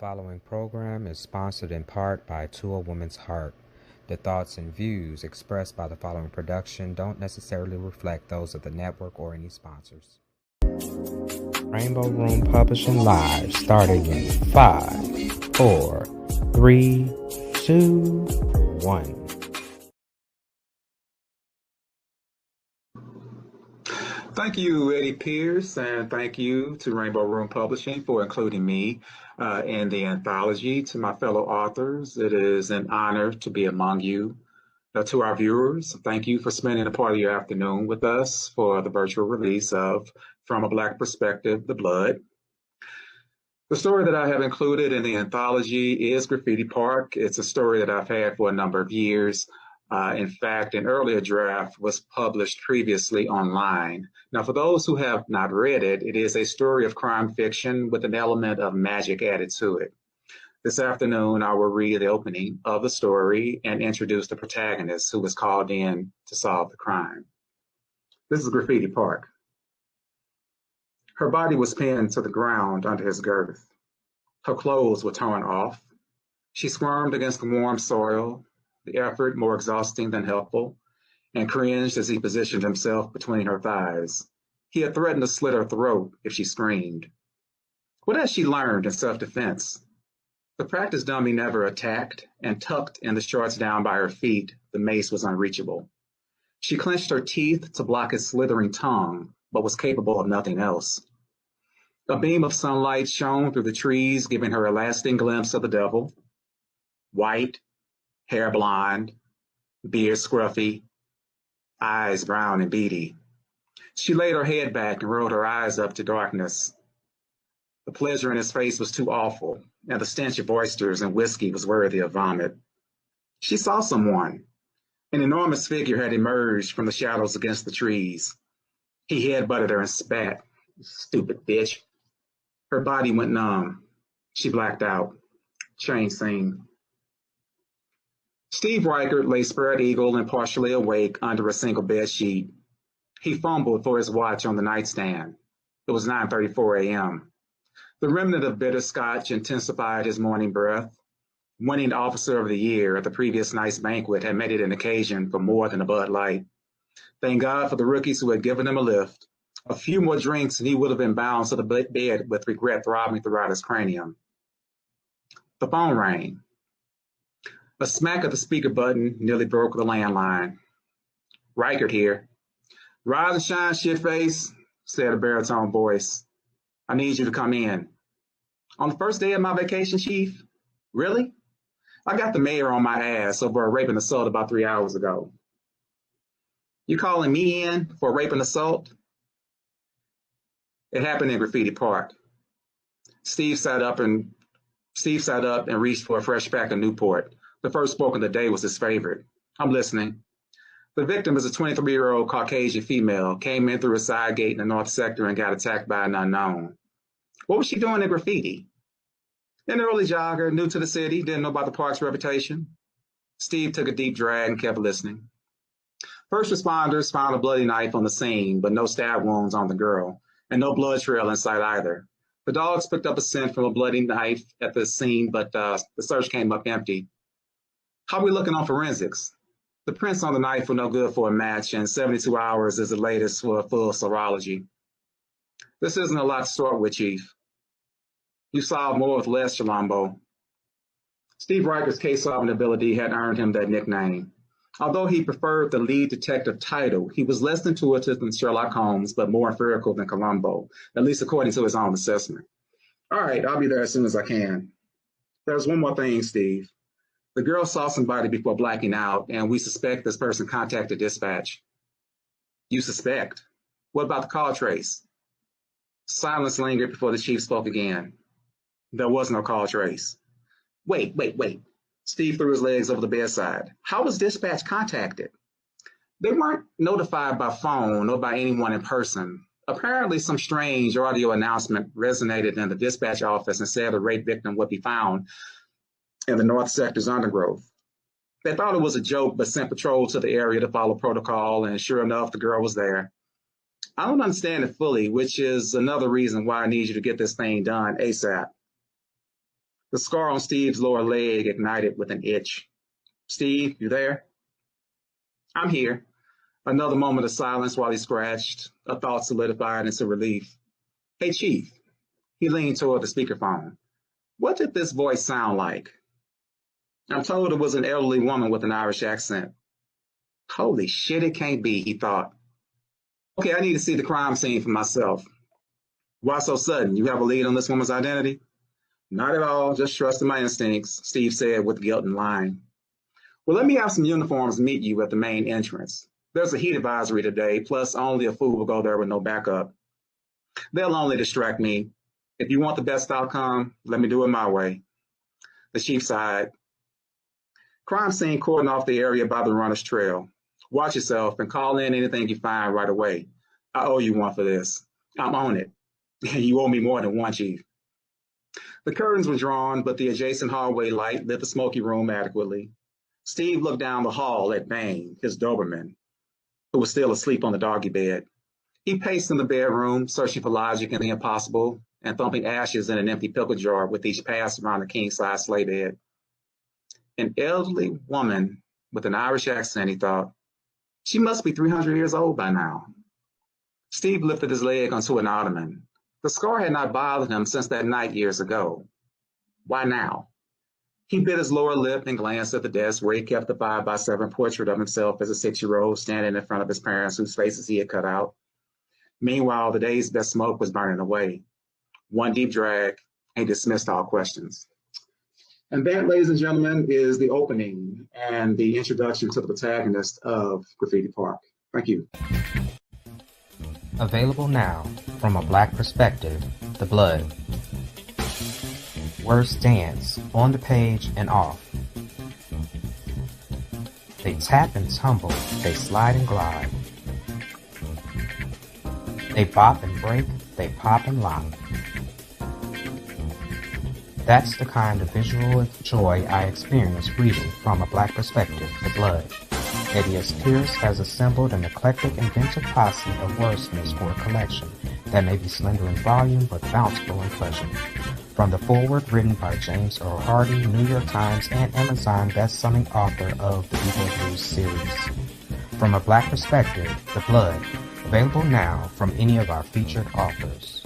following program is sponsored in part by To a Woman's Heart. The thoughts and views expressed by the following production don't necessarily reflect those of the network or any sponsors. Rainbow Room Publishing Live starting in 5, 4, 3, 2, 1. Thank you, Eddie Pierce, and thank you to Rainbow Room Publishing for including me in the anthology. To my fellow authors, it is an honor to be among you. To our viewers, thank you for spending a part of your afternoon with us for the virtual release of From a Black Perspective, The Blood. The story that I have included in the anthology is Graffiti Park. It's a story that I've had for a number of years. In fact, an earlier draft was published previously online. Now, for those who have not read it, it is a story of crime fiction with an element of magic added to it. This afternoon, I will read the opening of the story and introduce the protagonist who was called in to solve the crime. This is Graffiti Park. Her body was pinned to the ground under his girth. Her clothes were torn off. She squirmed against the warm soil, the effort more exhausting than helpful, and cringed as he positioned himself between her thighs. He had threatened to slit her throat if she screamed. What had she learned in self-defense? The practice dummy never attacked, and tucked in the shorts down by her feet, the mace was unreachable. She clenched her teeth to block his slithering tongue, but was capable of nothing else. A beam of sunlight shone through the trees, giving her a lasting glimpse of the devil. White, hair blonde, beard scruffy, eyes brown and beady. She laid her head back and rolled her eyes up to darkness. The pleasure in his face was too awful, and the stench of oysters and whiskey was worthy of vomit. She saw someone. An enormous figure had emerged from the shadows against the trees. He headbutted her and spat. Stupid bitch. Her body went numb. She blacked out. Change scene. Steve Reichert lay spread eagle and partially awake under a single bed sheet. He fumbled for his watch on the nightstand. It was 9:34 a.m. The remnant of bitter scotch intensified his morning breath. Winning Officer of the Year at the previous night's banquet had made it an occasion for more than a Bud Light. Thank God for the rookies who had given him a lift. A few more drinks and he would have been bound to the bed with regret throbbing throughout his cranium. The phone rang. A smack of the speaker button nearly broke the landline. Reichert here. Rise and shine, shitface, said a baritone voice. I need you to come in. On the first day of my vacation, Chief? Really? I got the mayor on my ass over a rape and assault about 3 hours ago. You calling me in for a rape and assault? It happened in Graffiti Park. Steve sat up and reached for a fresh pack of Newport. The first spoke of the day was his favorite. I'm listening. The victim is a 23-year-old Caucasian female, came in through a side gate in the north sector and got attacked by an unknown. What was she doing at graffiti? An early jogger, new to the city, didn't know about the park's reputation. Steve took a deep drag and kept listening. First responders found a bloody knife on the scene, but no stab wounds on the girl, and no blood trail in sight either. The dogs picked up a scent from a bloody knife at the scene, but the search came up empty. How are we looking on forensics? The prints on the knife were no good for a match, and 72 hours is the latest for a full serology. This isn't a lot to start with, Chief. You solved more with less, Shalombo. Steve Reichert's case-solving ability had earned him that nickname. Although he preferred the lead detective title, he was less intuitive than Sherlock Holmes, but more empirical than Columbo, at least according to his own assessment. All right, I'll be there as soon as I can. There's one more thing, Steve. The girl saw somebody before blacking out, and we suspect this person contacted dispatch. You suspect? What about the call trace? Silence lingered before the chief spoke again. There was no call trace. Wait. Steve threw his legs over the bedside. How was dispatch contacted? They weren't notified by phone or by anyone in person. Apparently, some strange audio announcement resonated in the dispatch office and said a rape victim would be found in the North Sector's undergrowth. They thought it was a joke, but sent patrol to the area to follow protocol, and sure enough, the girl was there. I don't understand it fully, which is another reason why I need you to get this thing done ASAP. The scar on Steve's lower leg ignited with an itch. Steve, you there? I'm here. Another moment of silence while he scratched, a thought solidified into relief. Hey, Chief. He leaned toward the speakerphone. What did this voice sound like? I'm told it was an elderly woman with an Irish accent. Holy shit, it can't be, he thought. Okay, I need to see the crime scene for myself. Why so sudden? You have a lead on this woman's identity? Not at all, just trusting my instincts, Steve said with guilt and lying. Well, let me have some uniforms meet you at the main entrance. There's a heat advisory today, plus only a fool will go there with no backup. They'll only distract me. If you want the best outcome, let me do it my way. The chief sighed. Crime scene cordon off the area by the runner's trail. Watch yourself and call in anything you find right away. I owe you one for this. I'm on it. You owe me more than one, Chief. The curtains were drawn, but the adjacent hallway light lit the smoky room adequately. Steve looked down the hall at Bane, his Doberman, who was still asleep on the doggy bed. He paced in the bedroom, searching for logic in the impossible and thumping ashes in an empty pickle jar with each pass around the king-size sleigh bed. An elderly woman with an Irish accent, he thought. She must be 300 years old by now. Steve lifted his leg onto an ottoman. The scar had not bothered him since that night years ago. Why now? He bit his lower lip and glanced at the desk where he kept the 5x7 portrait of himself as a 6-year-old standing in front of his parents whose faces he had cut out. Meanwhile, the day's best smoke was burning away. One deep drag, and he dismissed all questions. And that, ladies and gentlemen, is the opening and the introduction to the protagonist of Graffiti Park. Thank you. Available now, From a Black Perspective, The Blood. Words dance, on the page and off. They tap and tumble, they slide and glide. They bop and break, they pop and lock. That's the kind of visual joy I experience reading From a Black Perspective, The Blood. Eddie Pierce has assembled an eclectic, inventive posse of wordsmiths for a collection that may be slender in volume but bountiful in pleasure. From the foreword written by James Earl Hardy, New York Times and Amazon best-selling author of the Evil Blues series. From a Black Perspective, The Blood, available now from any of our featured authors.